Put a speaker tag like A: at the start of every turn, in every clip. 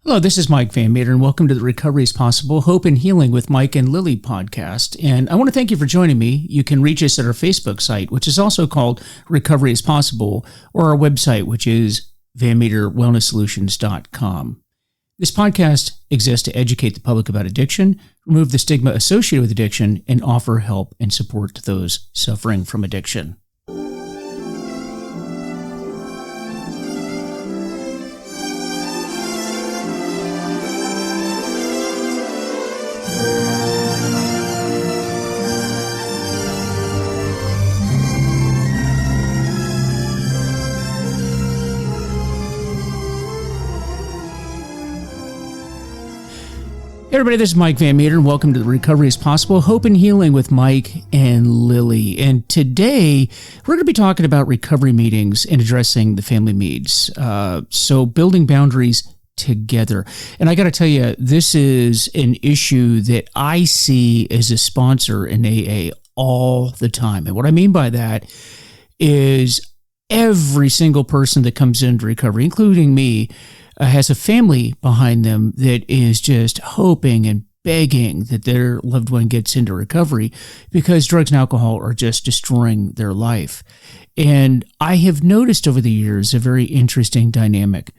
A: Hello, this is Mike Van Meter, and welcome to the Recovery is Possible, Hope and Healing with Mike and Lily podcast. And I want to thank you for joining me. You can reach us at our Facebook site, which is also called Recovery is Possible, or our website, which is vanmeterwellnesssolutions.com. This podcast exists to educate the public about addiction, remove the stigma associated with addiction, and offer help and support to those suffering from addiction. Hey everybody, this is Mike Van Meter, and welcome to the Recovery is Possible, Hope and Healing with Mike and Lily. And today, we're going to be talking about recovery meetings and addressing the family needs. So building boundaries together. And I got to tell you, this is an issue that I see as a sponsor in AA all the time. And what I mean by that is every single person that comes into recovery, including me, has a family behind them that is just hoping and begging that their loved one gets into recovery because drugs and alcohol are just destroying their life. And I have noticed over the years a very interesting dynamic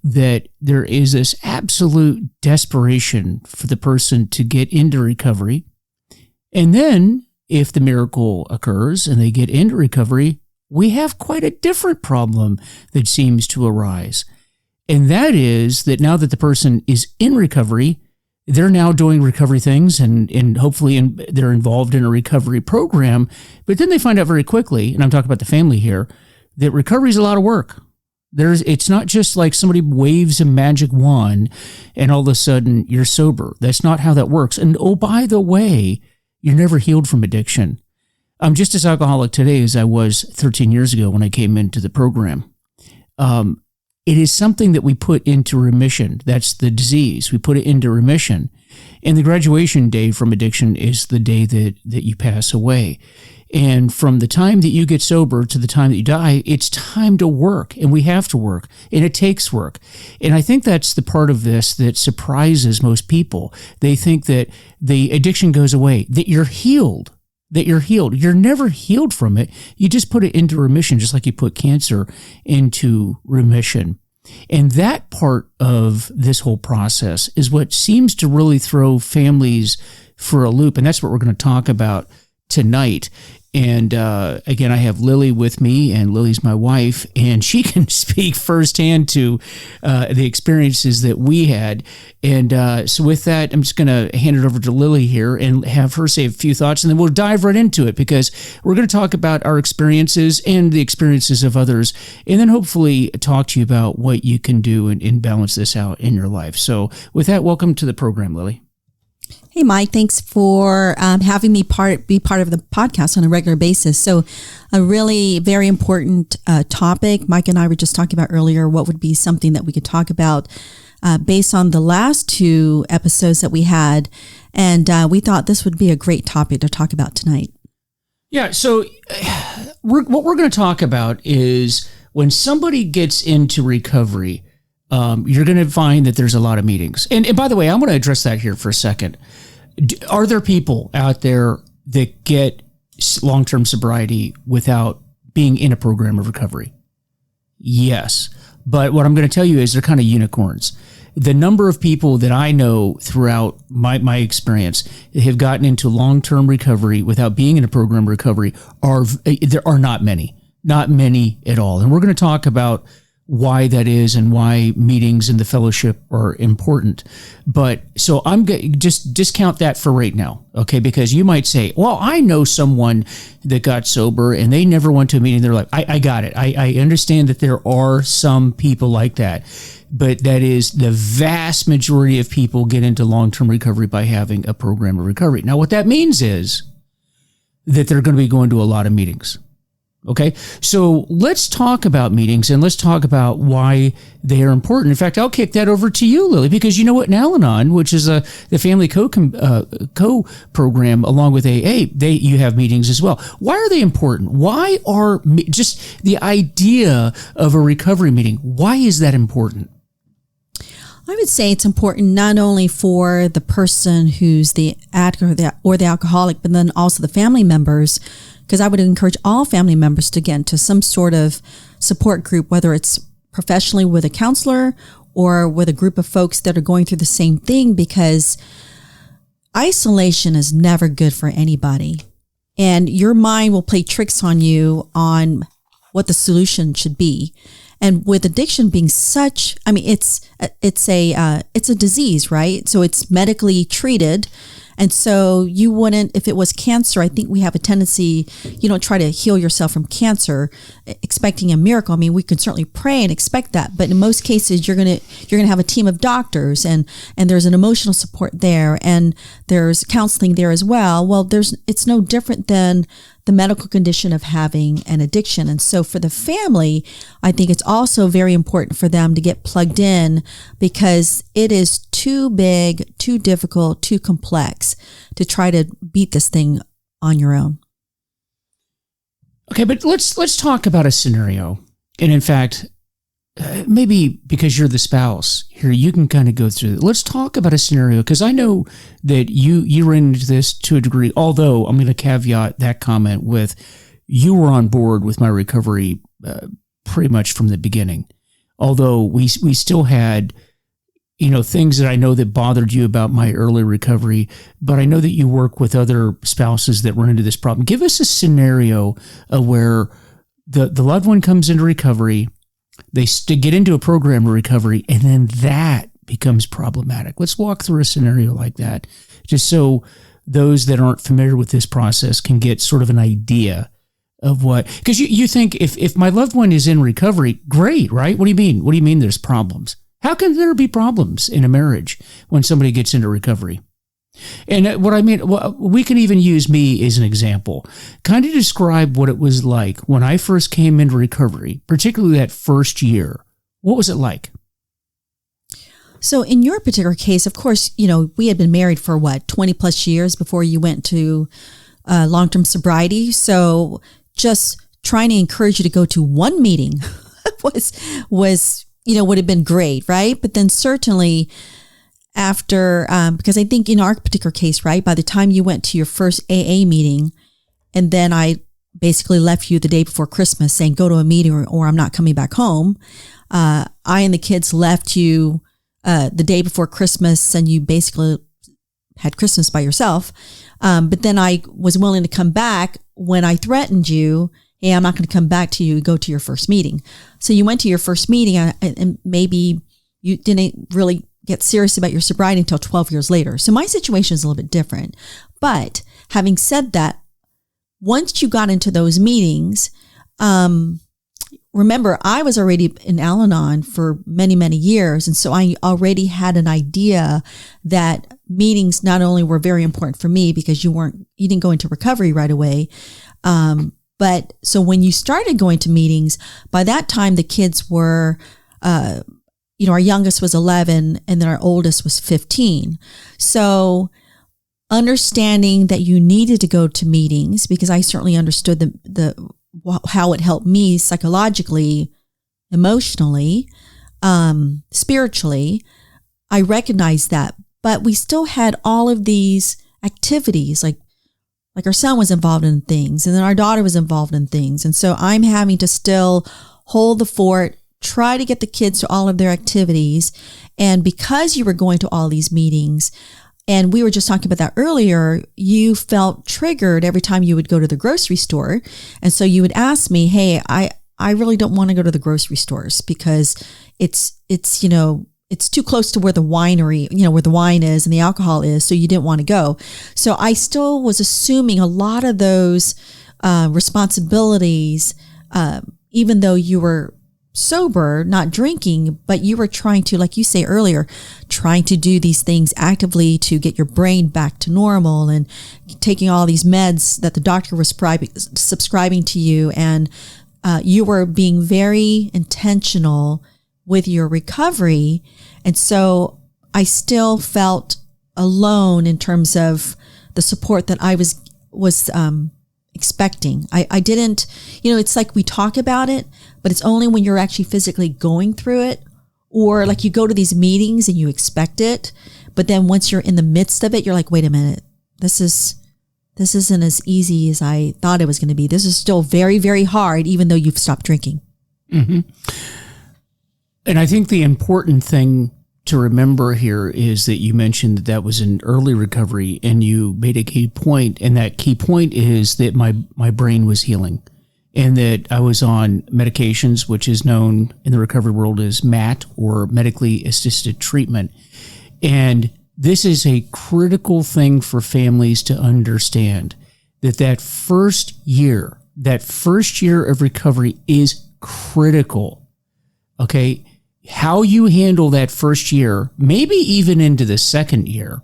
A: that there is this absolute desperation for the person to get into recovery. And then if the miracle occurs and they get into recovery, we have quite a different problem that seems to arise. And that is that now that the person is in recovery, they're now doing recovery things and hopefully they're involved in a recovery program. But then they find out very quickly, and I'm talking about the family here, that recovery is a lot of work. It's not just like somebody waves a magic wand and all of a sudden you're sober. That's not how that works. And oh, by the way, you're never healed from addiction. I'm just as alcoholic today as I was 13 years ago when I came into the program. It is something that we put into remission. That's the disease. We put it into remission. And the graduation day from addiction is the day that you pass away. And from the time that you get sober to the time that you die, it's time to work. And we have to work. And it takes work. And I think that's the part of this that surprises most people. They think that the addiction goes away, that you're healed. You're never healed from it. You just put it into remission, just like you put cancer into remission. And that part of this whole process is what seems to really throw families for a loop. And that's what we're going to talk about tonight. And again, I have Lily with me, and Lily's my wife, and she can speak firsthand to the experiences that we had. And so with that, I'm just going to hand it over to Lily here and have her say a few thoughts, and then we'll dive right into it because we're going to talk about our experiences and the experiences of others, and then hopefully talk to you about what you can do and balance this out in your life. So with that, welcome to the program, Lily.
B: Hey, Mike, thanks for having me be part of the podcast on a regular basis. So a really very important topic. Mike and I were just talking about earlier what would be something that we could talk about based on the last two episodes that we had. And we thought this would be a great topic to talk about tonight. Yeah,
A: so what we're going to talk about is when somebody gets into recovery, you're going to find that there's a lot of meetings. And by the way, I'm going to address that here for a second. Are there people out there that get long-term sobriety without being in a program of recovery? Yes. But what I'm going to tell you is they're kind of unicorns. The number of people that I know throughout my experience that have gotten into long-term recovery without being in a program of recovery there are not many at all. And we're going to talk about why that is and why meetings and the fellowship are important. But so I'm going to just discount that for right now, okay? Because you might say, well, I know someone that got sober and they never went to a meeting in their life. I got it. I understand that there are some people like that, but that is the vast majority of people get into long-term recovery by having a program of recovery. Now, what that means is that they're going to be going to a lot of meetings. Okay, so let's talk about meetings and let's talk about why they are important. In fact, I'll kick that over to you, Lily, because you know what, in Al-Anon, which is the family co-program along with AA, you have meetings as well. Why are they important? Why are just the idea of a recovery meeting, why is that important?
B: I would say it's important not only for the person who's the addict or the alcoholic, but then also the family members, because I would encourage all family members to get into some sort of support group, whether it's professionally with a counselor or with a group of folks that are going through the same thing, because isolation is never good for anybody. And your mind will play tricks on you on what the solution should be. And with addiction being such, I mean, it's a disease, right? So it's medically treated. And so you wouldn't, if it was cancer, I think we have a tendency, you don't try to heal yourself from cancer expecting a miracle. I mean, we can certainly pray and expect that, but in most cases, you're going to have a team of doctors, and there's an emotional support there, and there's counseling there as well. Well, it's no different than the medical condition of having an addiction. And so for the family, I think it's also very important for them to get plugged in, because it is too big, too difficult, too complex to try to beat this thing on your own.
A: Okay, but let's talk about a scenario. And in fact, maybe because you're the spouse here, you can kind of go through it. Let's talk about a scenario, because I know that you ran into this to a degree, although I'm going to caveat that comment with you were on board with my recovery pretty much from the beginning. Although we still had, things that I know that bothered you about my early recovery, but I know that you work with other spouses that run into this problem. Give us a scenario where the loved one comes into recovery, they get into a program of recovery, and then that becomes problematic. Let's walk through a scenario like that, just so those that aren't familiar with this process can get sort of an idea of what, because you think if my loved one is in recovery, great, right? What do you mean? What do you mean there's problems? How can there be problems in a marriage when somebody gets into recovery? And what I mean, we can even use me as an example. Kind of describe what it was like when I first came into recovery, particularly that first year. What was it like?
B: So in your particular case, of course, we had been married for 20 plus years before you went to long-term sobriety. So just trying to encourage you to go to one meeting was would have been great, right? But then certainly after, because I think in our particular case, right, by the time you went to your first AA meeting, and then I basically left you the day before Christmas saying, go to a meeting or I'm not coming back home. I and the kids left you the day before Christmas, and you basically had Christmas by yourself. But then I was willing to come back when I threatened you, hey, I'm not going to come back to you, go to your first meeting. So you went to your first meeting, and maybe you didn't really get serious about your sobriety until 12 years later. So my situation is a little bit different. But having said that, once you got into those meetings, remember, I was already in Al-Anon for many, many years. And so I already had an idea that meetings not only were very important for me because you didn't go into recovery right away. But so when you started going to meetings, by that time, the kids were, our youngest was 11 and then our oldest was 15. So understanding that you needed to go to meetings, because I certainly understood how it helped me psychologically, emotionally, spiritually, I recognized that. But we still had all of these activities, like our son was involved in things, and then our daughter was involved in things. And so I'm having to still hold the fort, try to get the kids to all of their activities. And because you were going to all these meetings, and we were just talking about that earlier, you felt triggered every time you would go to the grocery store. And so you would ask me, hey, I really don't want to go to the grocery stores because it's too close to where the winery, where the wine is and the alcohol is. So you didn't want to go. So I still was assuming a lot of those responsibilities, even though you were sober, not drinking, but you were trying to, like you say earlier, trying to do these things actively to get your brain back to normal, and taking all these meds that the doctor was subscribing to you. And you were being very intentional with your recovery. And so I still felt alone in terms of the support that I was expecting. I didn't, it's like we talk about it, but it's only when you're actually physically going through it, Or like you go to these meetings and you expect it, but then once you're in the midst of it, you're like, wait a minute, this isn't as easy as I thought it was going to be. This is still very, very hard, even though you've stopped drinking.
A: Mm-hmm. And I think the important thing to remember here is that you mentioned that was an early recovery, and you made a key point, and that key point is that my brain was healing, and that I was on medications, which is known in the recovery world as MAT, or medically assisted treatment. And this is a critical thing for families to understand, that first year of recovery is critical. Okay? How you handle that first year, maybe even into the second year,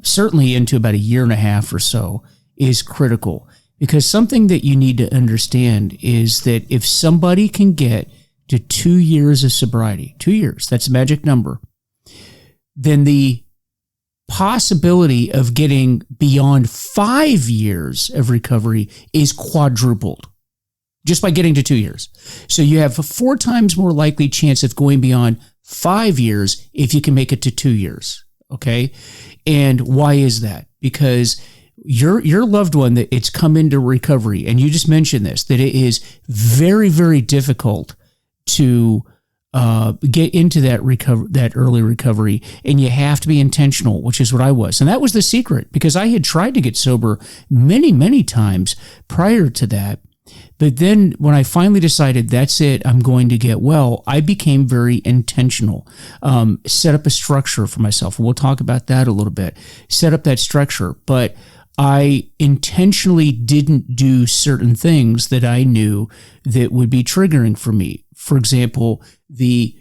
A: certainly into about a year and a half or so, is critical. Because something that you need to understand is that if somebody can get to 2 years of sobriety, 2 years, that's a magic number, then the possibility of getting beyond 5 years of recovery is quadrupled. Just by getting to 2 years. So you have a 4 times more likely chance of going beyond 5 years if you can make it to 2 years. Okay? And why is that? Because your loved one, that it's come into recovery, and you just mentioned this, that it is very, very difficult to get into that early recovery, and you have to be intentional, which is what I was. And that was the secret, because I had tried to get sober many, many times prior to that. But then when I finally decided that's it, I'm going to get well, I became very intentional. Set up a structure for myself. And we'll talk about that a little bit. Set up that structure. But I intentionally didn't do certain things that I knew that would be triggering for me. For example, the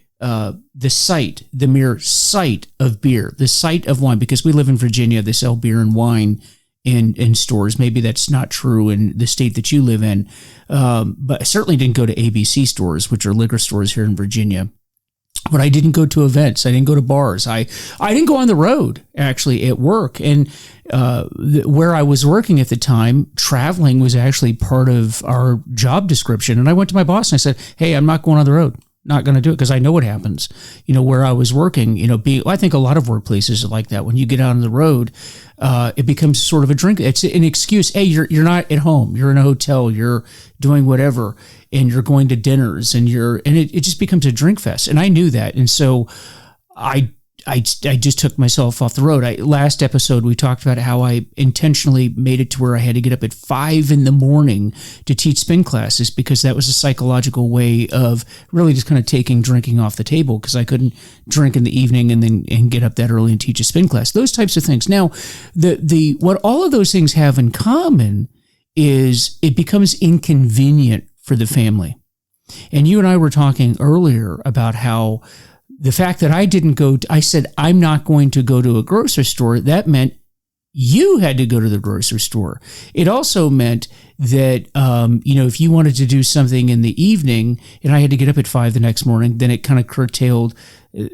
A: sight, the mere sight of beer, the sight of wine, because we live in Virginia, they sell beer and wine in stores. Maybe that's not true in the state that you live in, but I certainly didn't go to ABC stores, which are liquor stores here in Virginia. But I didn't go to events. I didn't go to bars. I didn't go on the road, actually, at work. And where I was working at the time, traveling was actually part of our job description. And I went to my boss and I said, hey, I'm not going on the road. Not going to do it, because I know what happens. Where I was working, I think a lot of workplaces are like that. When you get out on the road, it becomes sort of a drink. It's an excuse. Hey, you're not at home. You're in a hotel. You're doing whatever, and you're going to dinners, and it just becomes a drink fest. And I knew that, and so I just took myself off the road. Last episode, we talked about how I intentionally made it to where I had to get up at 5 a.m. to teach spin classes, because that was a psychological way of really just kind of taking drinking off the table, because I couldn't drink in the evening and get up that early and teach a spin class. Those types of things. Now, what all of those things have in common is it becomes inconvenient for the family. And you and I were talking earlier about how the fact that I said, I'm not going to go to a grocery store, that meant you had to go to the grocery store. It also meant that, if you wanted to do something in the evening and I had to get up at 5 the next morning, then it kind of curtailed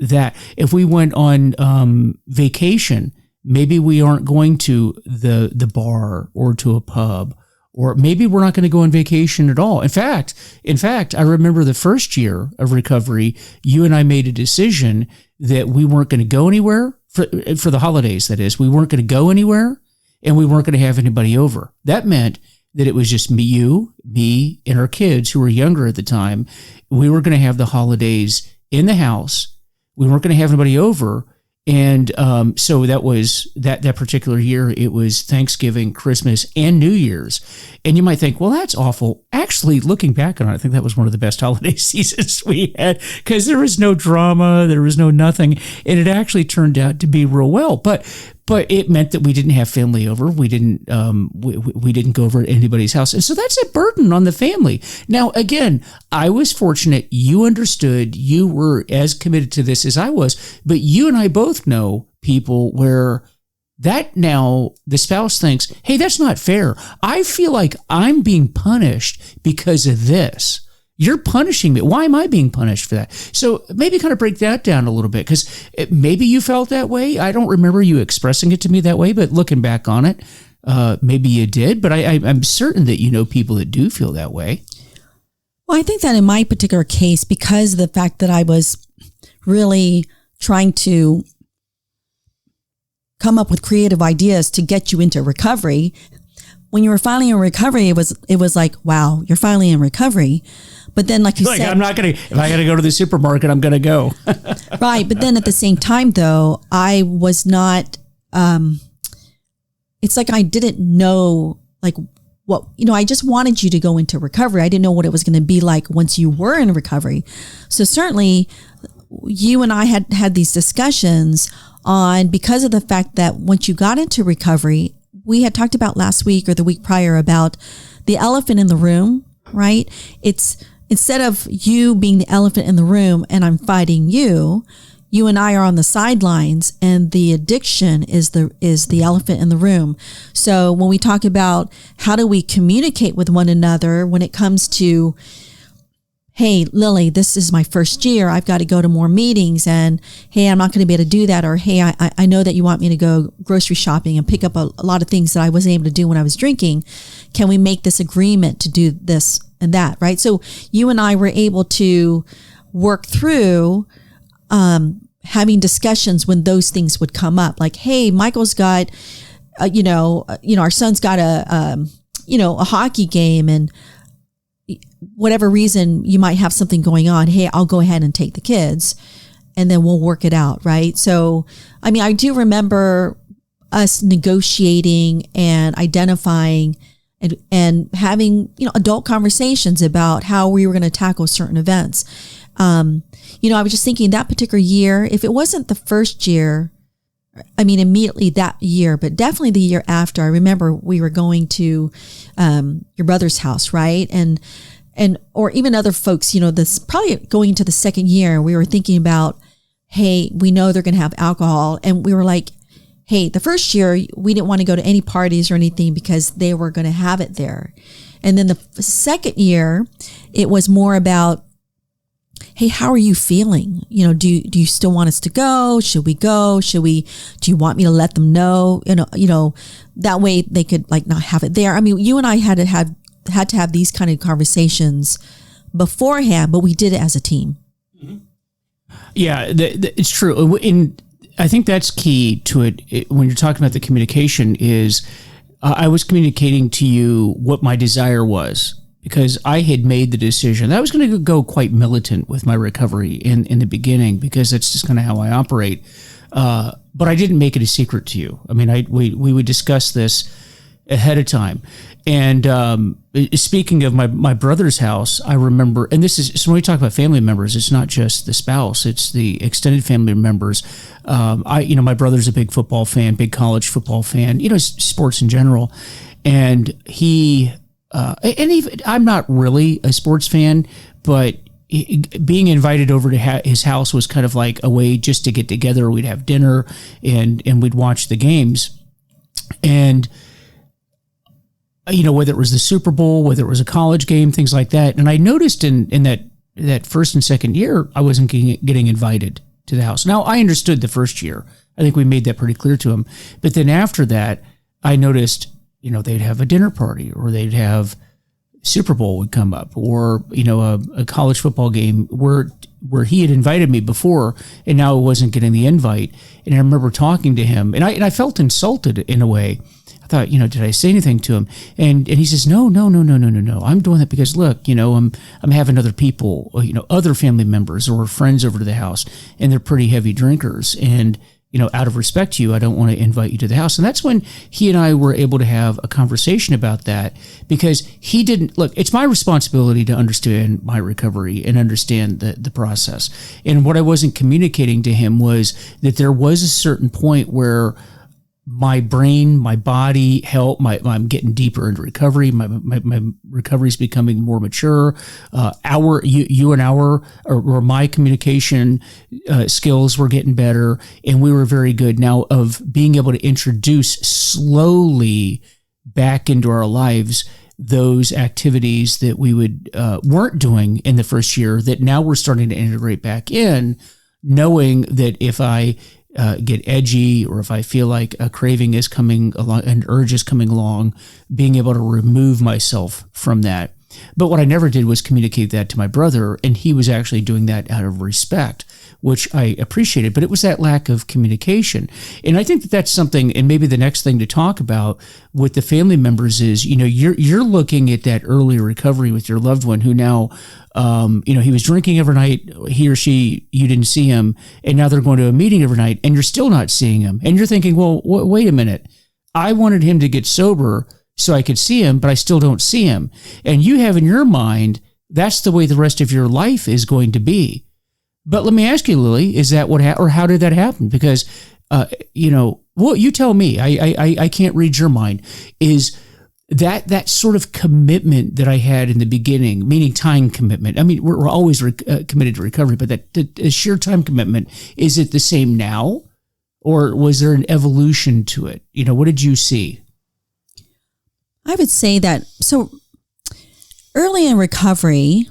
A: that. If we went on vacation, maybe we aren't going to the bar or to a pub, or maybe we're not going to go on vacation at all. In fact, I remember the first year of recovery, you and I made a decision that we weren't going to go anywhere for the holidays. That is, we weren't going to go anywhere, and we weren't going to have anybody over. That meant that it was just me, and our kids who were younger at the time. We were going to have the holidays in the house. We weren't going to have anybody over. And so that was that particular year. It was Thanksgiving, Christmas, and New Year's. And you might think, well, that's awful. Actually, looking back on it, I think that was one of the best holiday seasons we had, because there was no drama, there was no nothing, and it actually turned out to be real well. But it meant that we didn't have family over. We didn't go over to anybody's house. And so that's a burden on the family. Now, again, I was fortunate. You understood. You were as committed to this as I was. But you and I both know people where that now the spouse thinks, hey, that's not fair. I feel like I'm being punished because of this. You're punishing me. Why am I being punished for that? So maybe kind of break that down a little bit, because maybe you felt that way. I don't remember you expressing it to me that way, but looking back on it, maybe you did. But I'm certain that you know people that do feel that way.
B: Well, I think that in my particular case, because of the fact that I was really trying to come up with creative ideas to get you into recovery. When you were finally in recovery, it was like, wow, you're finally in recovery. But then, like you said,
A: I'm not going to, if I got to go to the supermarket, I'm going to go.
B: Right. But then at the same time, though, I was not, it's like I didn't know, like, what, I just wanted you to go into recovery. I didn't know what it was going to be like once you were in recovery. So certainly you and I had these discussions on, because of the fact that once you got into recovery, we had talked about last week or the week prior about the elephant in the room, right? It's instead of you being the elephant in the room and I'm fighting you and I are on the sidelines, and the addiction is the elephant in the room. So when we talk about how do we communicate with one another when it comes to, hey, Lily, this is my first year. I've got to go to more meetings, and hey, I'm not going to be able to do that. Or hey, I know that you want me to go grocery shopping and pick up a lot of things that I wasn't able to do when I was drinking. Can we make this agreement to do this and that, right? So you and I were able to work through having discussions when those things would come up. Like, hey, Michael's got, our son's got a hockey game, and whatever reason you might have something going on. Hey, I'll go ahead and take the kids, and then we'll work it out, right? So, I mean, I do remember us negotiating and identifying and having, adult conversations about how we were going to tackle certain events. I was just thinking that particular year, if it wasn't the first year, I mean, immediately that year, but definitely the year after, I remember we were going to, your brother's house, right? And, or even other folks, this probably going into the second year, we were thinking about, hey, we know they're going to have alcohol. And we were like, hey, the first year we didn't want to go to any parties or anything because they were going to have it there. And then the second year, it was more about, hey, how are you feeling? Do you still want us to go? Should we go? Do you want me to let them know? That way they could like not have it there. I mean, you and I had to have these kind of conversations beforehand, but we did it as a team.
A: Yeah, it's true. And I think that's key to it when you're talking about the communication is I was communicating to you what my desire was, because I had made the decision that I was going to go quite militant with my recovery in the beginning, because that's just kind of how I operate. But I didn't make it a secret to you. I mean, we would discuss this ahead of time. And speaking of my brother's house, I remember, and this is, so when we talk about family members, it's not just the spouse, it's the extended family members. My brother's a big football fan, big college football fan, sports in general. And he, and even, I'm not really a sports fan, but being invited over to his house was kind of like a way just to get together. We'd have dinner and we'd watch the games. And whether it was the Super Bowl, whether it was a college game, things like that. And I noticed in that first and second year, I wasn't getting invited to the house. Now, I understood the first year. I think we made that pretty clear to him. But then after that, I noticed, they'd have a dinner party, or they'd have Super Bowl would come up, or, a college football game where he had invited me before, and now I wasn't getting the invite. And I remember talking to him, and I felt insulted in a way. I thought, did I say anything to him? And he says, no. I'm doing that because look, I'm having other people, other family members or friends over to the house, and they're pretty heavy drinkers. And, out of respect to you, I don't want to invite you to the house. And that's when he and I were able to have a conversation about that, because he didn't look, it's my responsibility to understand my recovery and understand the process. And what I wasn't communicating to him was that there was a certain point where my brain, my body, I'm getting deeper into recovery. My recovery is becoming more mature. My communication skills were getting better, and we were very good now of being able to introduce slowly back into our lives those activities that we weren't doing in the first year that now we're starting to integrate back in, knowing that if I get edgy, or if I feel like a craving is coming along, an urge is coming along, being able to remove myself from that. But what I never did was communicate that to my brother, and he was actually doing that out of respect, which I appreciated. But it was that lack of communication. And I think that that's something, and maybe the next thing to talk about with the family members is, you're looking at that early recovery with your loved one who now, he was drinking every night, he or she, you didn't see him, and now they're going to a meeting every night, and you're still not seeing him. And you're thinking, well, wait a minute. I wanted him to get sober so I could see him, but I still don't see him. And you have in your mind, that's the way the rest of your life is going to be. But let me ask you, Lily, is that what, or how did that happen? Because, you tell me, I can't read your mind. Is that sort of commitment that I had in the beginning, meaning time commitment. I mean, we're always committed to recovery, but that sheer time commitment, is it the same now? Or was there an evolution to it? What did you see?
B: I would say that, so early in recovery,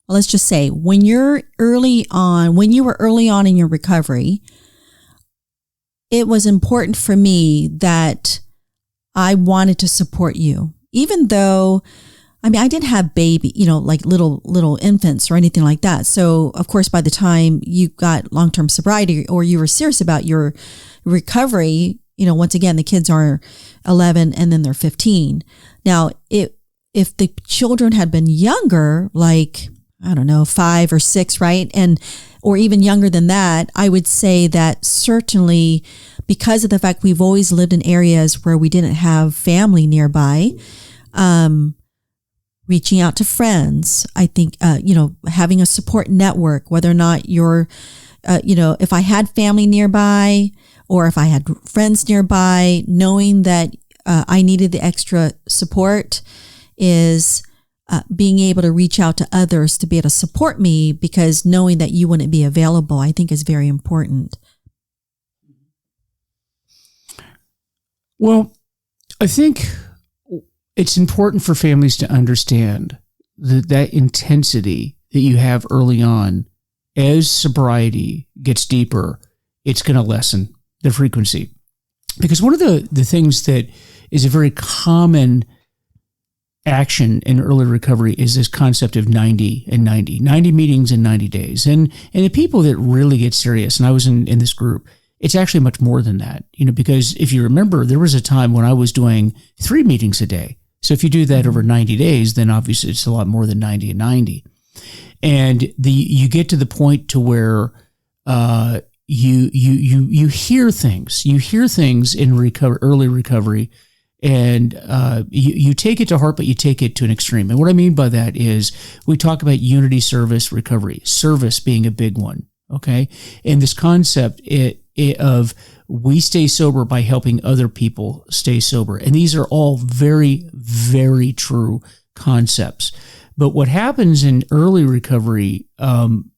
B: let's just say when you were early on in your recovery, it was important for me that I wanted to support you, even though, I didn't have baby, like little infants or anything like that. So of course, by the time you got long-term sobriety or you were serious about your recovery, once again, the kids are 11 and then they're 15. Now, if the children had been younger, like, I don't know, 5 or 6, right? Or even younger than that, I would say that certainly because of the fact we've always lived in areas where we didn't have family nearby, reaching out to friends, I think, having a support network, whether or not you're, if I had family nearby or if I had friends nearby, knowing that I needed the extra support is being able to reach out to others to be able to support me, because knowing that you wouldn't be available, I think is very important.
A: Well, I think it's important for families to understand that intensity that you have early on, as sobriety gets deeper, it's going to lessen the frequency. Because one of the things that is a very common action in early recovery is this concept of 90 meetings in 90 days. And the people that really get serious, and I was in this group, it's actually much more than that, because if you remember, there was a time when I was doing 3 meetings a day. So if you do that over 90 days, then obviously it's a lot more than 90 and 90. And you get to the point to where you hear things. You hear things in early recovery, and you take it to heart, but you take it to an extreme. And what I mean by that is we talk about unity service recovery, service being a big one, okay? And this concept of we stay sober by helping other people stay sober. And these are all very, very true concepts. But what happens in early recovery,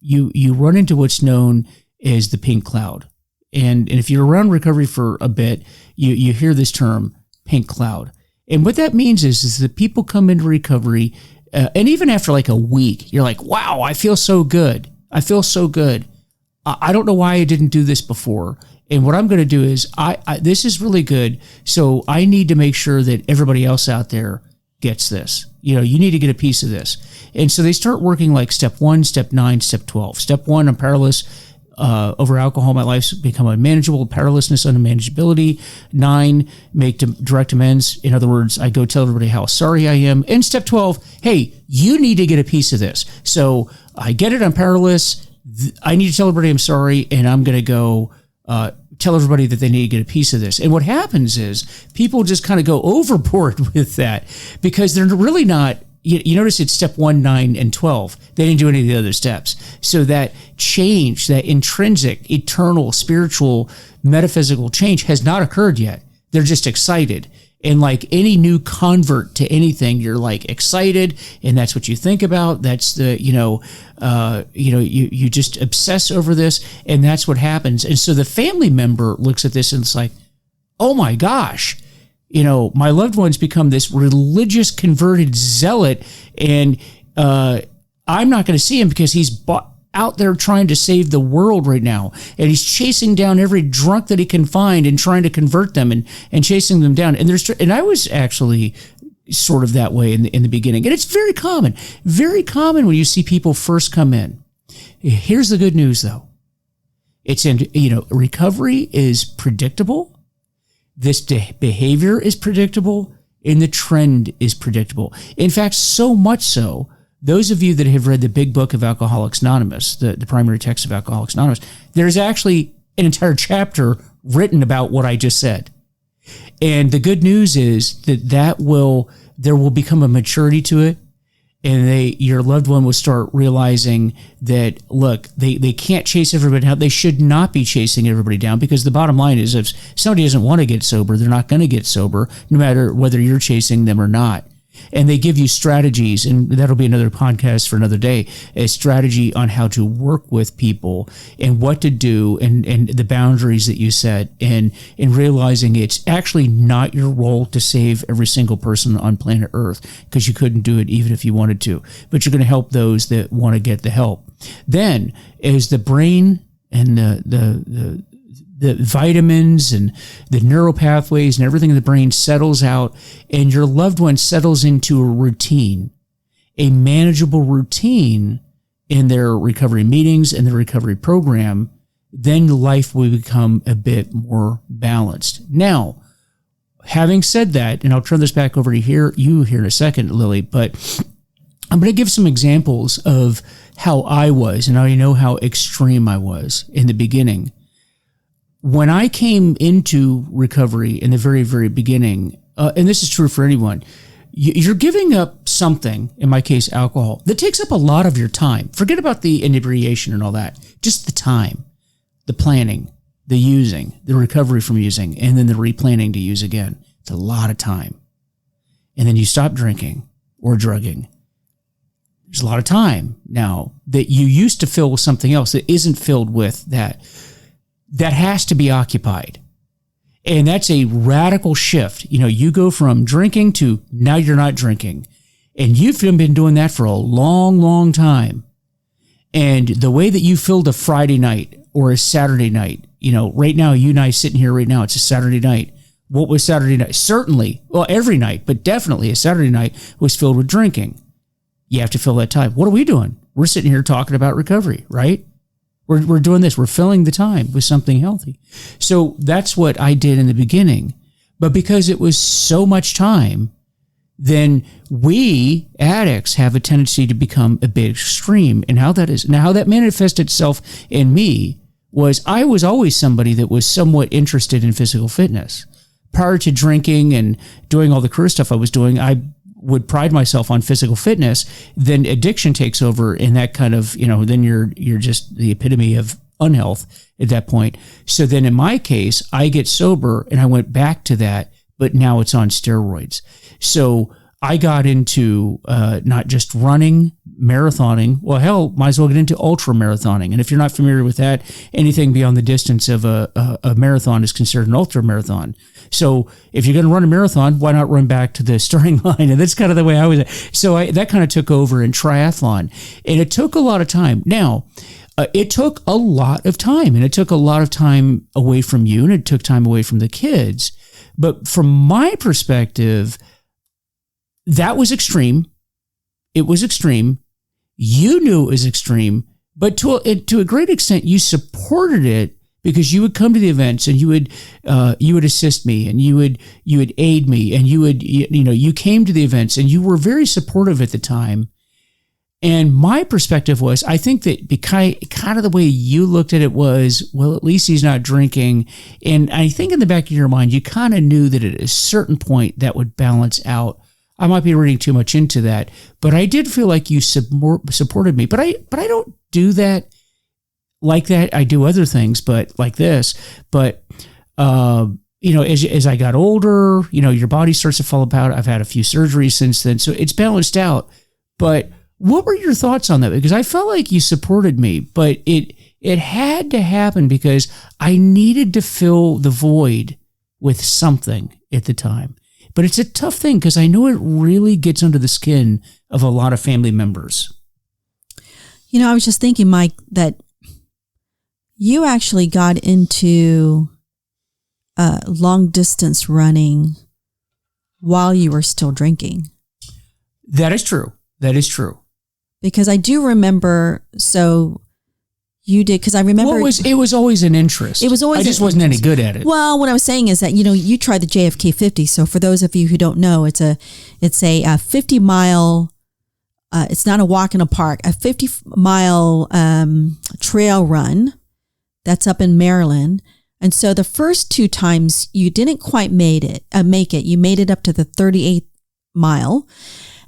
A: you run into what's known as the pink cloud. And if you're around recovery for a bit, you hear this term, pink cloud. And what that means is that people come into recovery, and even after like a week, you're like, wow, I feel so good. I feel so good. I don't know why I didn't do this before. And what I'm going to do is, this is really good. So I need to make sure that everybody else out there gets this. You need to get a piece of this. And so they start working like step 1, step 9, step 12. Step 1, I'm powerless over alcohol. My life's become unmanageable. Powerlessness, unmanageability. 9, make direct amends. In other words, I go tell everybody how sorry I am. And step 12, hey, you need to get a piece of this. So I get it. I'm powerless. I need to tell everybody I'm sorry, and I'm going to go tell everybody that they need to get a piece of this. And what happens is people just kind of go overboard with that because they're really not. You notice it's step 1, 9, and 12. They didn't do any of the other steps. So that change, that intrinsic, eternal, spiritual, metaphysical change has not occurred yet. They're just excited. And like any new convert to anything, you're like excited, and that's what you think about. That's the, you just obsess over this, and that's what happens. And so the family member looks at this and it's like, oh my gosh, my loved one's become this religious converted zealot, and I'm not going to see him because he's out there trying to save the world right now. And he's chasing down every drunk that he can find and trying to convert them and chasing them down. And I was actually sort of that way in the beginning. And it's very common when you see people first come in. Here's the good news, though. Recovery is predictable. This behavior is predictable, and the trend is predictable. In fact, so much so, those of you that have read the big book of Alcoholics Anonymous, the primary text of Alcoholics Anonymous, there's actually an entire chapter written about what I just said. And the good news is that there will become a maturity to it, and your loved one will start realizing that, look, they can't chase everybody down. They should not be chasing everybody down, because the bottom line is, if somebody doesn't want to get sober, they're not going to get sober, no matter whether you're chasing them or not. And they give you strategies, and that'll be another podcast for another day, a strategy on how to work with people and what to do, and the boundaries that you set, and realizing it's actually not your role to save every single person on planet Earth, because you couldn't do it even if you wanted to. But you're going to help those that want to get the help. Then, as the brain and the vitamins and the neural pathways and everything in the brain settles out, and your loved one settles into a routine, a manageable routine in their recovery meetings and the recovery program, then life will become a bit more balanced. Now, having said that, and I'll turn this back over to you here in a second, Lily, but I'm going to give some examples of how I was, and I know how extreme I was in the beginning. When I came into recovery in the very, very beginning, and this is true for anyone, you're giving up something, in my case, alcohol, that takes up a lot of your time. Forget about the inebriation and all that. Just the time, the planning, the using, the recovery from using, and then the replanning to use again. It's a lot of time. And then you stop drinking or drugging. There's a lot of time now that you used to fill with something else that isn't filled with that has to be occupied. And that's a radical shift. You go from drinking to now you're not drinking. And you've been doing that for a long, long time. And the way that you filled a Friday night or a Saturday night, right now, you and I sitting here right now, it's a Saturday night. What was Saturday night? Certainly, well, every night, but definitely a Saturday night was filled with drinking. You have to fill that time. What are we doing? We're sitting here talking about recovery, right? We're doing this. We're filling the time with something healthy. So that's what I did in the beginning. But because it was so much time, then we addicts have a tendency to become a bit extreme. And how that is. Now, how that manifested itself in me was I was always somebody that was somewhat interested in physical fitness. Prior to drinking and doing all the career stuff I was doing, I would pride myself on physical fitness. Then addiction takes over, and that kind of, then you're just the epitome of unhealth at that point. So then in my case, I get sober and I went back to that, but now it's on steroids. So I got into not just running, marathoning. Well, hell, might as well get into ultra marathoning. And if you're not familiar with that, anything beyond the distance of a marathon is considered an ultra marathon. So if you're going to run a marathon, why not run back to the starting line? And that's kind of the way I was. So that kind of took over in triathlon. And it took a lot of time. Now, it took a lot of time, and it took a lot of time away from you, and it took time away from the kids. But from my perspective, that was extreme. It was extreme. You knew it was extreme, but to a great extent, you supported it because you would come to the events and you would assist me, and you would aid me, and you came to the events and you were very supportive at the time. And my perspective was, I think that kind of the way you looked at it was, well, at least he's not drinking. And I think in the back of your mind, you kind of knew that at a certain point that would balance out. I might be reading too much into that, but I did feel like you supported me. But I don't do that like that. I do other things, but like this. But as I got older, your body starts to fall apart. I've had a few surgeries since then, so it's balanced out. But what were your thoughts on that? Because I felt like you supported me, but it had to happen because I needed to fill the void with something at the time. But it's a tough thing because I know it really gets under the skin of a lot of family members.
B: I was just thinking, Mike, that you actually got into long distance running while you were still drinking.
A: That is true. That is true.
B: Because I do remember, so you did, because I remember...
A: it was always an interest.
B: It was always...
A: I just wasn't any good at it.
B: Well, what I was saying is that, you tried the JFK 50. So for those of you who don't know, it's a 50-mile... it's not a walk in a park, a 50-mile trail run that's up in Maryland. And so the first 2 times you didn't quite make it. You made it up to the 38th mile.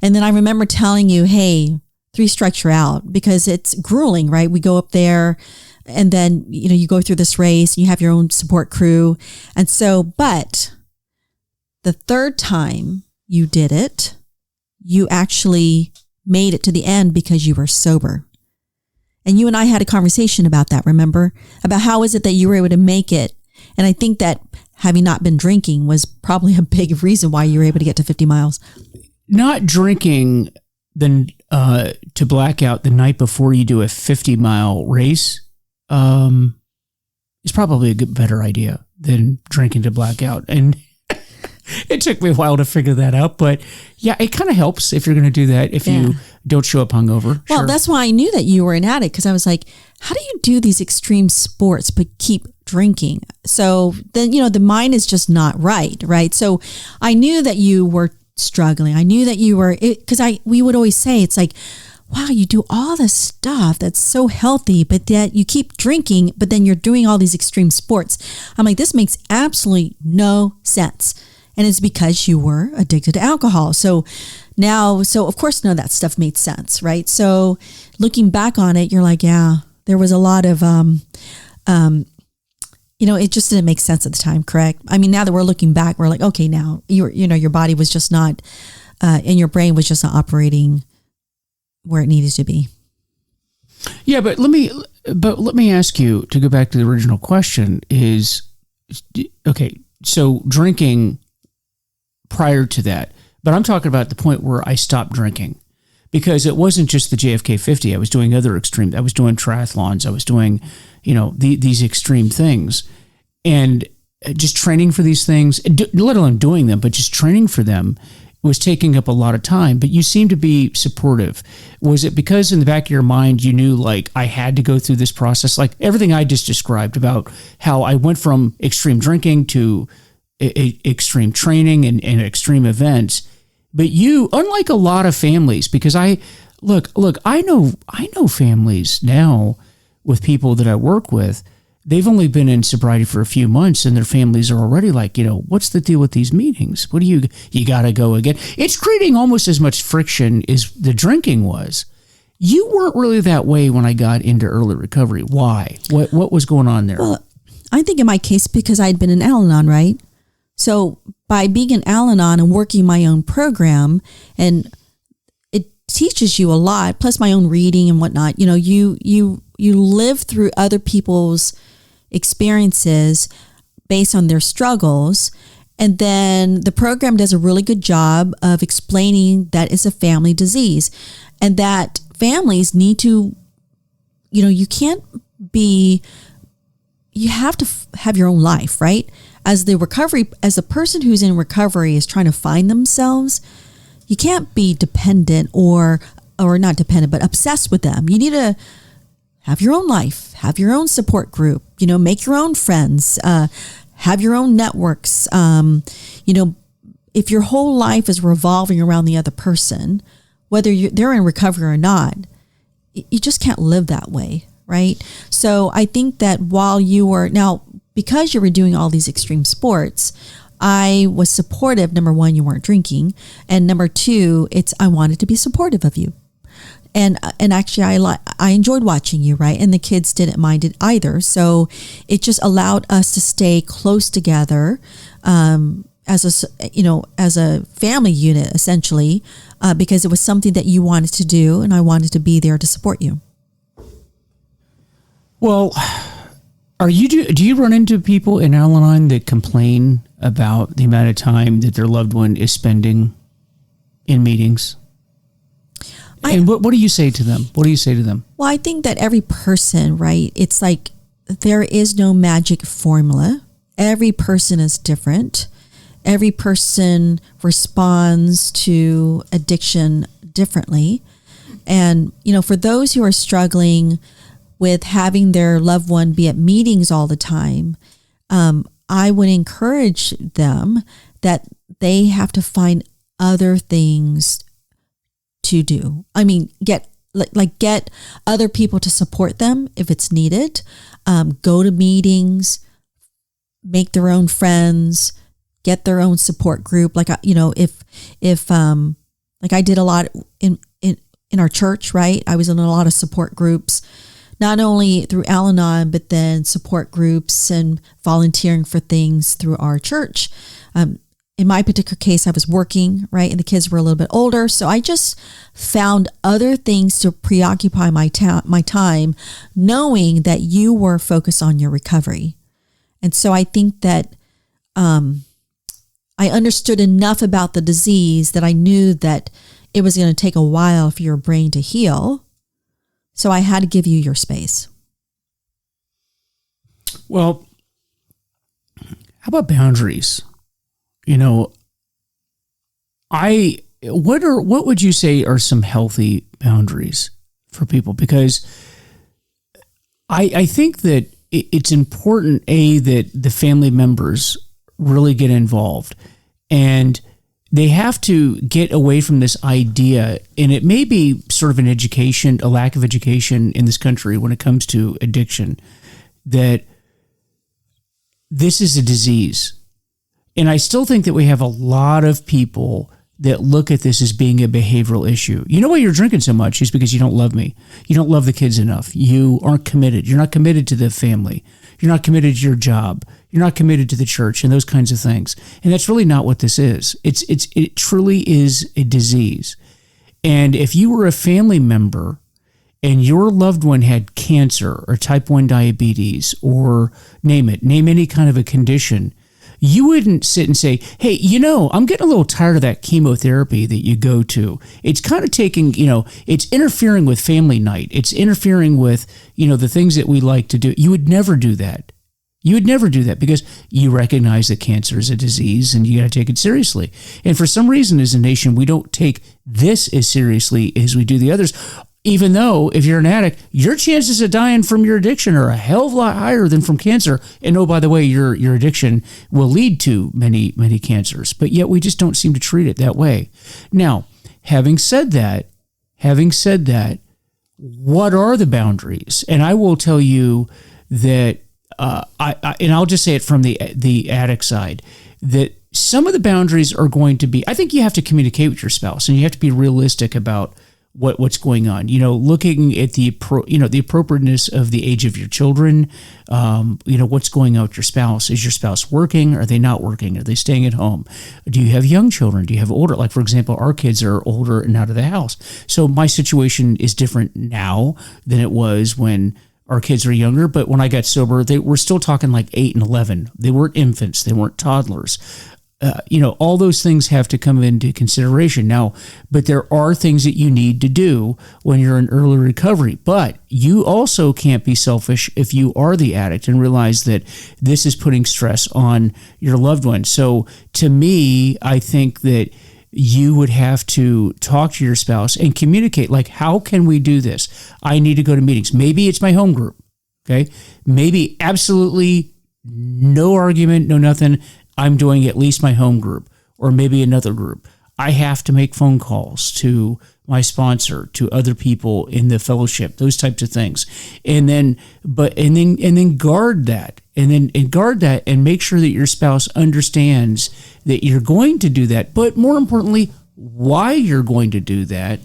B: And then I remember telling you, hey, 3 strikes you're out, because it's grueling, right? We go up there and then, you go through this race and you have your own support crew. And so, but the 3rd time you did it, you actually made it to the end because you were sober. And you and I had a conversation about that, remember? About how is it that you were able to make it? And I think that having not been drinking was probably a big reason why you were able to get to 50 miles.
A: Not drinking to black out the night before you do a 50-mile race is probably a better idea than drinking to black out. And it took me a while to figure that out, but yeah, it kind of helps if you're going to do that if you don't show up hungover.
B: Well,
A: sure.
B: That's why I knew that you were an addict, because I was like, how do you do these extreme sports but keep drinking? So then, the mind is just not right? So I knew that you were struggling. I knew that you were, because we would always say, it's like, wow, you do all this stuff that's so healthy, but yet you keep drinking, but then you're doing all these extreme sports. I'm like, this makes absolutely no sense. And it's because you were addicted to alcohol. So of course, none of that stuff made sense, right? So looking back on it, you're like, yeah, there was a lot of, it just didn't make sense at the time, correct? I mean, now that we're looking back, we're like, okay, now your body was just not, and your brain was just not operating where it needed to be.
A: Yeah, but let me ask you, to go back to the original question, is, okay, so drinking prior to that, but I'm talking about the point where I stopped drinking, because it wasn't just the JFK 50. I was doing other extreme. I was doing triathlons. I was doing, these extreme things, and just training for these things, let alone doing them, but just training for them was taking up a lot of time. But you seem to be supportive. Was it because in the back of your mind you knew, like, I had to go through this process, like everything I just described about how I went from extreme drinking to extreme training and extreme events? But you, unlike a lot of families, because I know families now with people that I work with, they've only been in sobriety for a few months and their families are already like, what's the deal with these meetings? What do you got to go again? It's creating almost as much friction as the drinking was. You weren't really that way when I got into early recovery. Why? What was going on there?
B: Well, I think in my case, because I'd been in Al-Anon, right? So by being in Al-Anon and working my own program, and it teaches you a lot, plus my own reading and whatnot, you live through other people's experiences based on their struggles. And then the program does a really good job of explaining that it's a family disease and that families need to, you can't be, you have to have your own life, right? As the person who's in recovery is trying to find themselves, you can't be dependent or not dependent, but obsessed with them. You need to have your own life, have your own support group, make your own friends, have your own networks. If your whole life is revolving around the other person, whether they're in recovery or not, you just can't live that way, right? So I think that because you were doing all these extreme sports, I was supportive. Number one, you weren't drinking. And number two, I wanted to be supportive of you. And actually, I enjoyed watching you, right? And the kids didn't mind it either. So it just allowed us to stay close together as a family unit, essentially, because it was something that you wanted to do, and I wanted to be there to support you.
A: Well, do you run into people in Al-Anon that complain about the amount of time that their loved one is spending in meetings? And what do you say to them? Well,
B: I think that every person, right? It's like there is no magic formula. Every person is different. every person responds to addiction differently. And, for those who are struggling with having their loved one be at meetings all the time, I would encourage them that they have to find other things to do. I mean, get other people to support them if it's needed. Go to meetings, make their own friends, get their own support group. Like, if like I did a lot in our church, right? I was in a lot of support groups, not only through Al-Anon, but then support groups and volunteering for things through our church. In my particular case, I was working, right? And the kids were a little bit older. So I just found other things to preoccupy my time, knowing that you were focused on your recovery. And so I think that I understood enough about the disease that I knew that it was going to take a while for your brain to heal. So I had to give you your space.
A: Well, how about boundaries? What would you say are some healthy boundaries for people? Because I think that it's important, that the family members really get involved, and they have to get away from this idea, and it may be sort of a lack of education in this country when it comes to addiction, that this is a disease. And I still think that we have a lot of people that look at this as being a behavioral issue. You know why you're drinking so much is because you don't love me. You don't love the kids enough. You aren't committed. You're not committed to the family. You're not committed to your job. You're not committed to the church and those kinds of things. And that's really not what this is. It truly is a disease. And if you were a family member and your loved one had cancer or type 1 diabetes or name any kind of a condition, you wouldn't sit and say, hey, I'm getting a little tired of that chemotherapy that you go to. It's kind of taking, it's interfering with family night. It's interfering with, the things that we like to do. You would never do that. You would never do that because you recognize that cancer is a disease and you got to take it seriously. And for some reason as a nation, we don't take this as seriously as we do the others. Even though if you're an addict, your chances of dying from your addiction are a hell of a lot higher than from cancer. And by the way, your addiction will lead to many, many cancers. But yet we just don't seem to treat it that way. Now, having said that, what are the boundaries? And I will tell you that, and I'll just say it from the addict side, that some of the boundaries are going to be, I think you have to communicate with your spouse and you have to be realistic about what's going on, looking at the appropriateness of the age of your children, what's going on with your spouse. Is your spouse working? Are they not working? Are they staying at home? Do you have young children? Do you have older? Like, for example, our kids are older and out of the house. So my situation is different now than it was when our kids were younger. But when I got sober, they were still talking like 8 and 11. They weren't infants. They weren't toddlers. All those things have to come into consideration now, but there are things that you need to do when you're in early recovery. But you also can't be selfish if you are the addict and realize that this is putting stress on your loved one. So to me, I think that you would have to talk to your spouse and communicate, like, how can we do this? I need to go to meetings. Maybe it's my home group. Okay. Maybe absolutely no argument, no nothing. I'm doing at least my home group or maybe another group. I have to make phone calls to my sponsor, to other people in the fellowship, those types of things. And then guard that and make sure that your spouse understands that you're going to do that, but more importantly, why you're going to do that.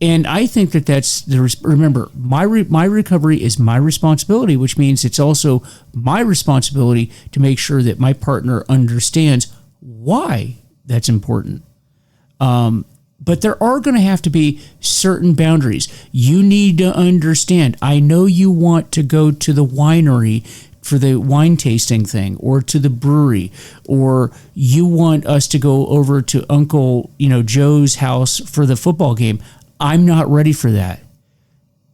A: And I think that remember, my recovery is my responsibility, which means it's also my responsibility to make sure that my partner understands why that's important. But there are going to have to be certain boundaries. You need to understand, I know you want to go to the winery for the wine tasting thing, or to the brewery, or you want us to go over to Uncle Joe's house for the football game. I'm not ready for that.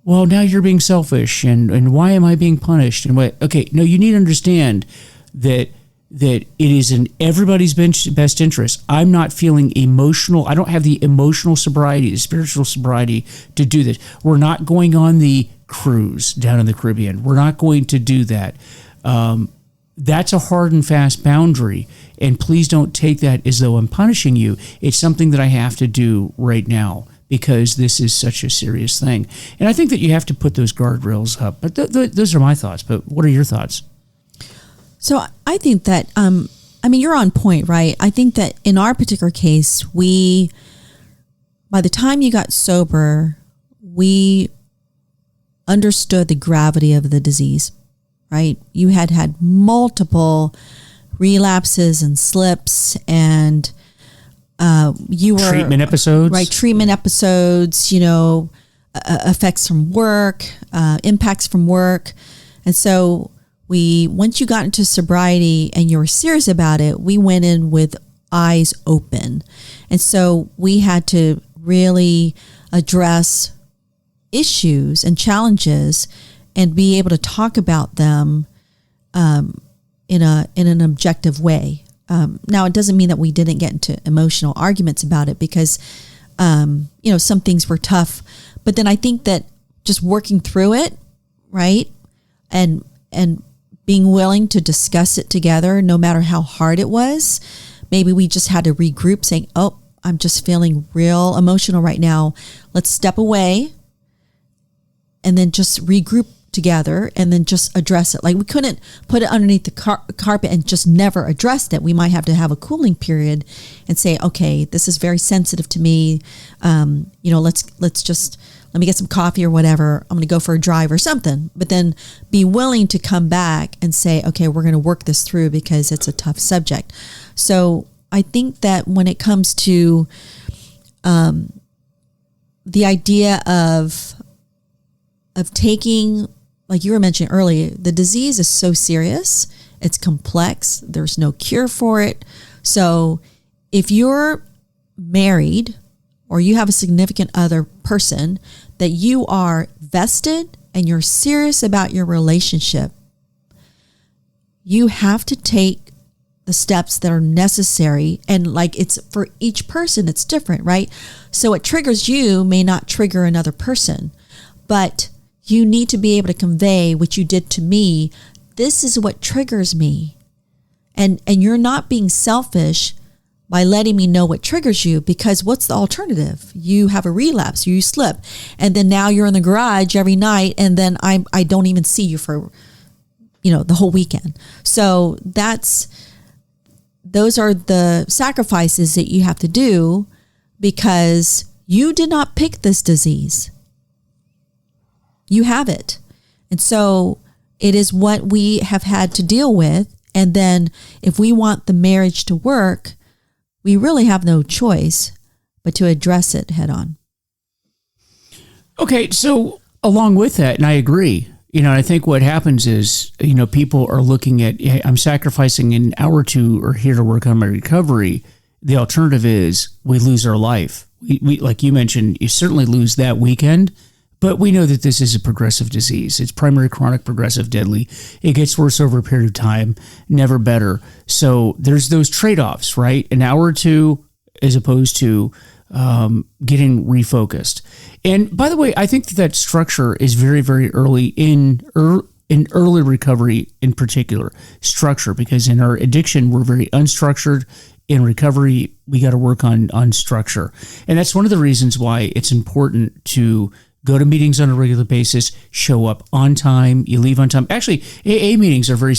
A: Well, now you're being selfish, and why am I being punished? And what? Okay, no, you need to understand that that it is in everybody's best interest. I'm not feeling emotional. I don't have the emotional sobriety, the spiritual sobriety to do this. We're not going on the cruise down in the Caribbean. We're not going to do that. That's a hard and fast boundary. And please don't take that as though I'm punishing you. It's something that I have to do right now because this is such a serious thing. And I think that you have to put those guardrails up. But those are my thoughts. But what are your thoughts?
B: So I think that, you're on point, right? I think that in our particular case, by the time you got sober, we understood the gravity of the disease, right? You had multiple relapses and slips, and you were
A: treatment episodes,
B: right? Treatment episodes, effects from work, impacts from work, and so once you got into sobriety and you were serious about it, we went in with eyes open, and so we had to really address issues and challenges and be able to talk about them in an objective way. Now, it doesn't mean that we didn't get into emotional arguments about it because, some things were tough. But then I think that just working through it, right, and being willing to discuss it together, no matter how hard it was, maybe we just had to regroup saying, oh, I'm just feeling real emotional right now. Let's step away and then just regroup together and then just address it. Like, we couldn't put it underneath the carpet and just never addressed it. We might have to have a cooling period and say, okay, this is very sensitive to me. Let me get some coffee or whatever. I'm going to go for a drive or something, but then be willing to come back and say, okay, we're going to work this through because it's a tough subject. So I think that when it comes to the idea of taking, like you were mentioning earlier, the disease is so serious, it's complex, there's no cure for it. So if you're married or you have a significant other person that you are vested and you're serious about your relationship, you have to take the steps that are necessary. And like, it's for each person, it's different, right? So what triggers you may not trigger another person, but you need to be able to convey what you did to me. This is what triggers me. And you're not being selfish by letting me know what triggers you, because what's the alternative? You have a relapse, you slip, and then now you're in the garage every night, and then I don't even see you for, the whole weekend. So those are the sacrifices that you have to do because you did not pick this disease. You have it. And so it is what we have had to deal with. And then if we want the marriage to work, we really have no choice but to address it head on.
A: Okay, so along with that, and I agree, I think what happens is, people are looking at, hey, I'm sacrificing an hour or two or here to work on my recovery. The alternative is we lose our life. We like you mentioned, you certainly lose that weekend, but we know that this is a progressive disease. It's primary, chronic, progressive, deadly. It gets worse over a period of time, never better. So there's those trade-offs, right? An hour or two as opposed to getting refocused. And by the way, I think that structure is very, very early in early recovery in particular. Structure, because in our addiction, we're very unstructured. In recovery, we got to work on structure. And that's one of the reasons why it's important to go to meetings on a regular basis, show up on time, you leave on time. Actually, AA meetings are very,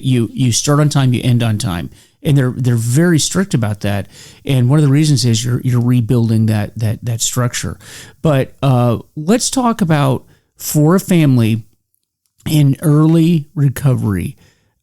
A: you start on time, you end on time. And they're very strict about that. And one of the reasons is you're rebuilding that structure. But let's talk about, for a family in early recovery,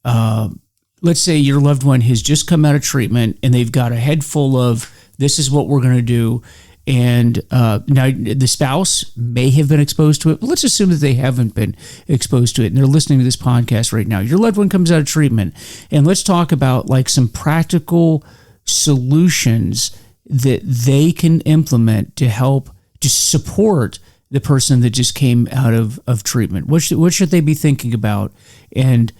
A: let's say your loved one has just come out of treatment and they've got a head full of, this is what we're going to do. And now the spouse may have been exposed to it, but let's assume that they haven't been exposed to it and they're listening to this podcast right now. Your loved one comes out of treatment, and let's talk about like some practical solutions that they can implement to help to support the person that just came out of treatment. What should they be thinking about? And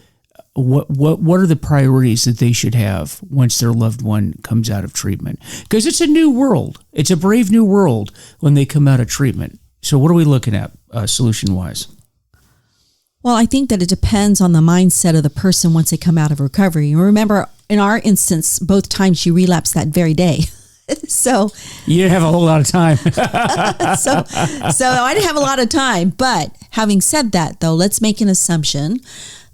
A: what are the priorities that they should have once their loved one comes out of treatment? Because it's a new world. It's a brave new world when they come out of treatment. So what are we looking at solution-wise?
B: Well, I think that it depends on the mindset of the person once they come out of recovery. You remember, in our instance, both times she relapsed that very day. So
A: you didn't have a whole lot of time.
B: so I didn't have a lot of time. But having said that, though, let's make an assumption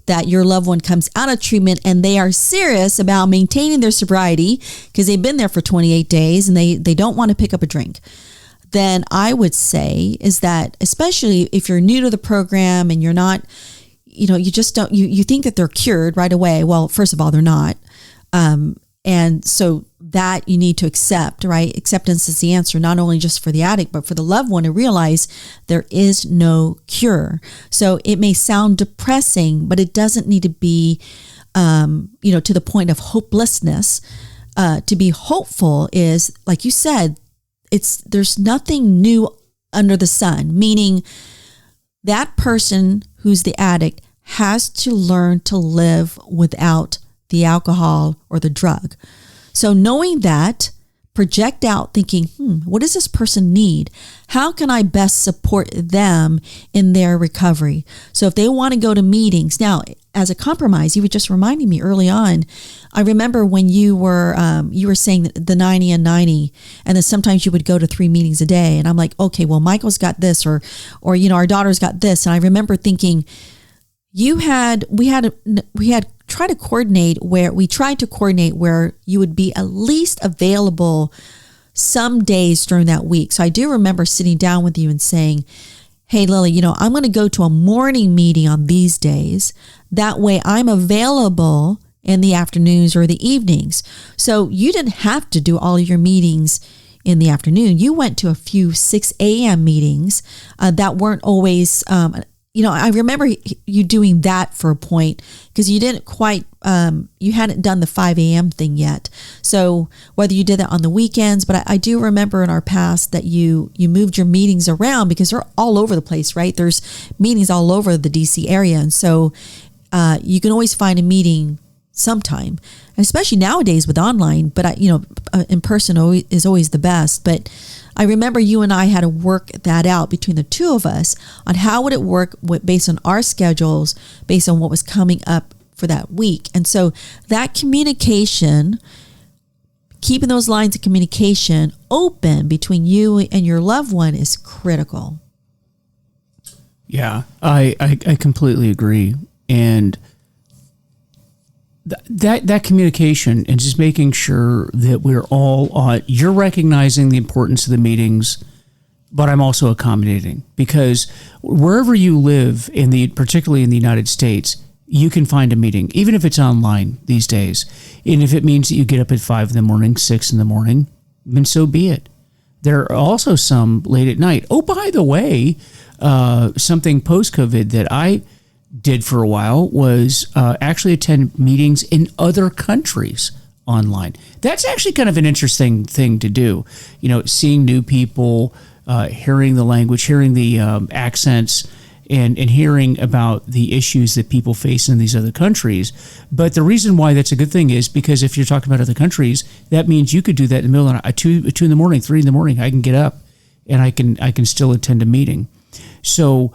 B: that your loved one comes out of treatment and they are serious about maintaining their sobriety because they've been there for 28 days and they don't want to pick up a drink. Then I would say is that, especially if you're new to the program and you're not, you just don't, you think that they're cured right away. Well, first of all, they're not. And so that you need to accept, right? Acceptance is the answer, not only just for the addict, but for the loved one to realize there is no cure. So it may sound depressing, but it doesn't need to be, to the point of hopelessness. To be hopeful is, like you said, there's nothing new under the sun, meaning that person who's the addict has to learn to live without the alcohol or the drug. So knowing that, project out thinking, what does this person need? How can I best support them in their recovery? So if they want to go to meetings, now as a compromise, you were just reminding me early on, I remember when you were saying the 90 and 90, and then sometimes you would go to 3 meetings a day. And I'm like, okay, well, Michael's got this or our daughter's got this. And I remember thinking we tried to coordinate where you would be at least available some days during that week. So I do remember sitting down with you and saying, hey, Lily, I'm going to go to a morning meeting on these days. That way I'm available in the afternoons or the evenings. So you didn't have to do all your meetings in the afternoon. You went to a few 6 a.m. meetings that weren't always, I remember you doing that for a point because you didn't quite, you hadn't done the 5 a.m. thing yet. So whether you did that on the weekends, but I do remember in our past that you moved your meetings around because they're all over the place, right? There's meetings all over the DC area. And so you can always find a meeting sometime, and especially nowadays with online, but in person is always the best. But I remember you and I had to work that out between the two of us on how would it work based on our schedules, based on what was coming up for that week. And so that communication, keeping those lines of communication open between you and your loved one is critical.
A: Yeah, I completely agree. And that communication and just making sure that we're all on, you're recognizing the importance of the meetings, but I'm also accommodating because wherever you live particularly in the United States, you can find a meeting, even if it's online these days. And if it means that you get up at 5 a.m, 6 a.m, then so be it. There are also some late at night. Oh, by the way, something post-COVID that I did for a while was actually attend meetings in other countries online. That's actually kind of an interesting thing to do. Seeing new people, hearing the language, hearing the accents, and hearing about the issues that people face in these other countries. But the reason why that's a good thing is because if you're talking about other countries, that means you could do that in the middle of 2 in the morning, 3 in the morning. I can get up and I can still attend a meeting. So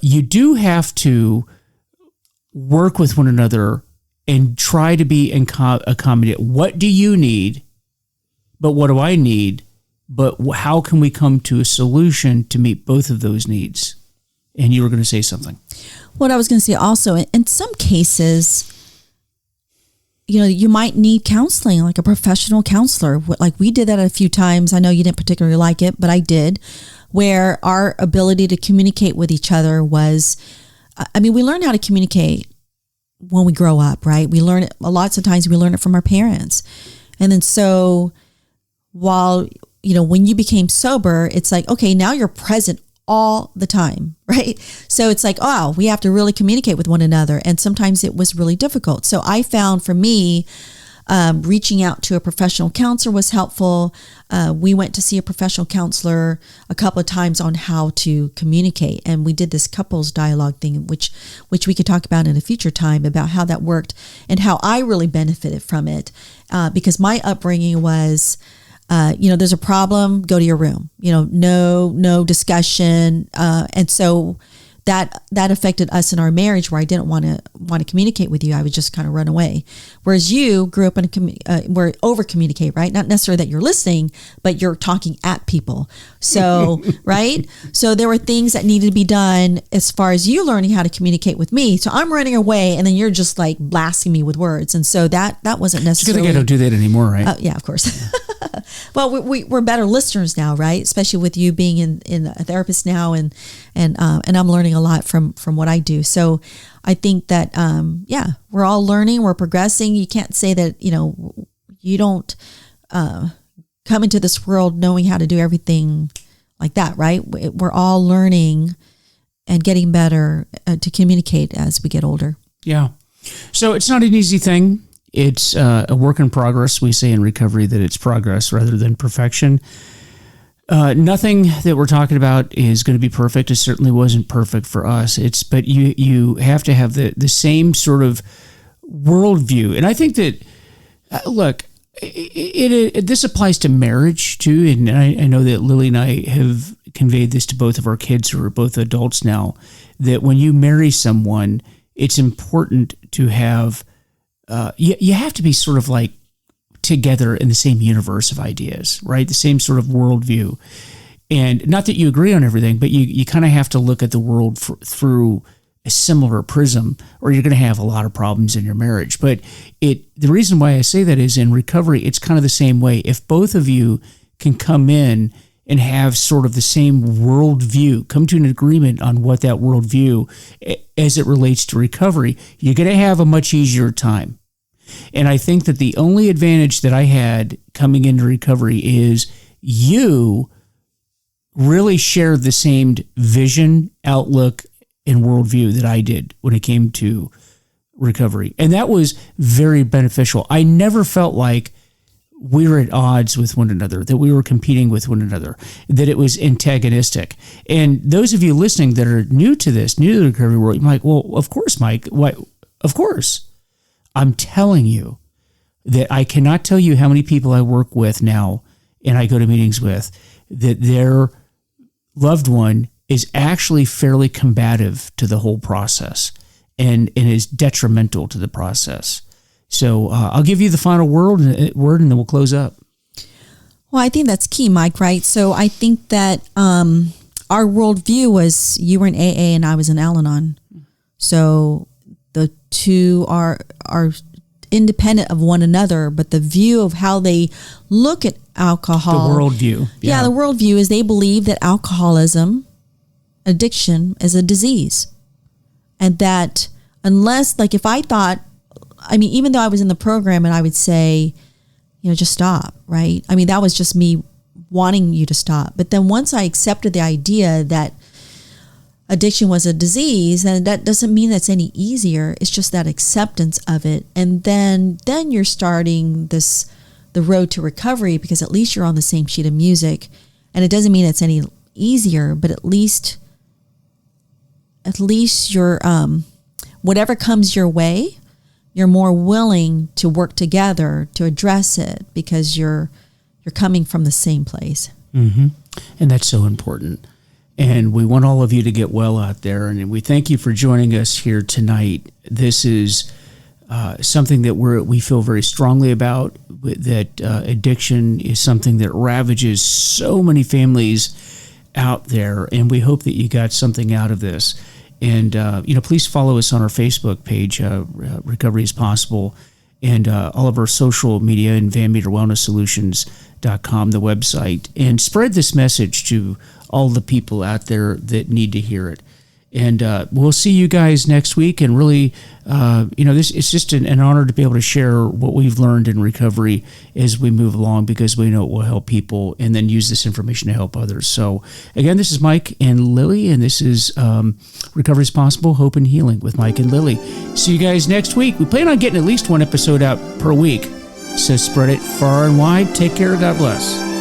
A: you do have to work with one another and try to be accommodate. What do you need? But what do I need? But how can we come to a solution to meet both of those needs? And you were going to say something.
B: What I was going to say also, in some cases, you might need counseling, like a professional counselor. Like we did that a few times. I know you didn't particularly like it, but I did, where our ability to communicate with each other was, we learn how to communicate when we grow up, right? We learn it, lots of times we learn it from our parents. And then so while, when you became sober, it's like, okay, now you're present all the time, right? So it's like, oh, we have to really communicate with one another. And sometimes it was really difficult. So I found for me, Reaching out to a professional counselor was helpful. We went to see a professional counselor a couple of times on how to communicate. And we did this couples dialogue thing, which we could talk about in a future time about how that worked and how I really benefited from it. Because my upbringing was, there's a problem, go to your room, no discussion. And so that affected us in our marriage, where I didn't want to communicate with you. I would just kind of run away. Whereas you grew up in where over communicate, right? Not necessarily that you're listening, but you're talking at people. So, right? So there were things that needed to be done as far as you learning how to communicate with me. So I'm running away, and then you're just like blasting me with words. And so that wasn't necessarily.
A: It's good thing I don't do that anymore, right?
B: Yeah, of course. Well, we're better listeners now, right? Especially with you being in a therapist now, and I'm learning a lot from what I do. So I think that we're all learning, we're progressing. You can't say that you don't come into this world knowing how to do everything like that, right? We're all learning and getting better to communicate as we get older.
A: Yeah. So it's not an easy thing. It's a work in progress. We say in recovery that it's progress rather than perfection. Nothing that we're talking about is going to be perfect. It certainly wasn't perfect for us. But you have to have the same sort of worldview. And I think that, look, this applies to marriage too. And I know that Lily and I have conveyed this to both of our kids, who are both adults now, that when you marry someone, it's important to have, you have to be sort of like together in the same universe of ideas, right? The same sort of worldview. And not that you agree on everything, but you kind of have to look at the world through a similar prism, or you're going to have a lot of problems in your marriage. But the reason why I say that is in recovery, it's kind of the same way. If both of you can come in and have sort of the same worldview, come to an agreement on what that worldview as it relates to recovery, you're going to have a much easier time. And I think that the only advantage that I had coming into recovery is you really shared the same vision, outlook, and worldview that I did when it came to recovery. And that was very beneficial. I never felt like we were at odds with one another, that we were competing with one another, that it was antagonistic. And those of you listening that are new to this, new to the recovery world, you're like, well, of course, Mike. Why? Of course. I'm telling you that I cannot tell you how many people I work with now and I go to meetings with, that their loved one is actually fairly combative to the whole process and is detrimental to the process. So I'll give you the final word and then we'll close up.
B: Well, I think that's key, Mike, right? So I think that our worldview was you were in AA and I was in Al-Anon. So the two are independent of one another, but the view of how they look at alcohol.
A: The worldview.
B: Yeah, the worldview is they believe that alcoholism, addiction, is a disease. And that unless, like if I thought, even though I was in the program and I would say, just stop, right? That was just me wanting you to stop. But then once I accepted the idea that addiction was a disease, and that doesn't mean that's any easier. It's just that acceptance of it. And then you're starting the road to recovery, because at least you're on the same sheet of music. And it doesn't mean it's any easier, but at least you're, whatever comes your way, you're more willing to work together to address it, because you're coming from the same place.
A: Mm-hmm. And that's so important. And we want all of you to get well out there. And we thank you for joining us here tonight. This is something that we feel very strongly about, that addiction is something that ravages so many families out there. And we hope that you got something out of this. And, please follow us on our Facebook page, Recovery is Possible, and all of our social media and VanMeterWellnessSolutions.com, the website, and spread this message to all the people out there that need to hear it. And we'll see you guys next week. And really, it's just an honor to be able to share what we've learned in recovery as we move along, because we know it will help people, and then use this information to help others. So again, this is Mike and Lily, and this is Recovery is Possible, Hope and Healing with Mike and Lily. See you guys next week. We plan on getting at least one episode out per week. So spread it far and wide. Take care. God bless.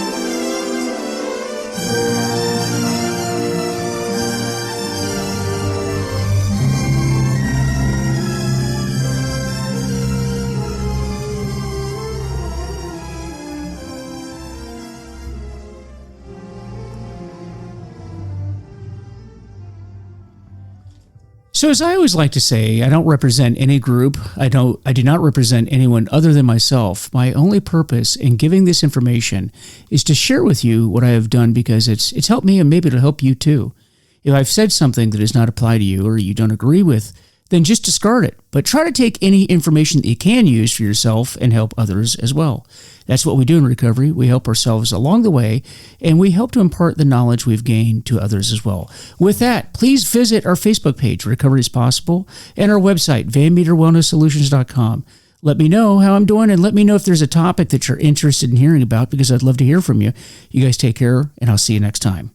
A: So as I always like to say, I don't represent any group. I do not represent anyone other than myself. My only purpose in giving this information is to share with you what I have done because it's helped me and maybe it'll help you too. If I've said something that does not apply to you or you don't agree with, then just discard it. But try to take any information that you can use for yourself and help others as well. That's what we do in recovery. We help ourselves along the way, and we help to impart the knowledge we've gained to others as well. With that, please visit our Facebook page, Recovery is Possible, and our website, VanMeterWellnessSolutions.com. Let me know how I'm doing, and let me know if there's a topic that you're interested in hearing about, because I'd love to hear from you. You guys take care, and I'll see you next time.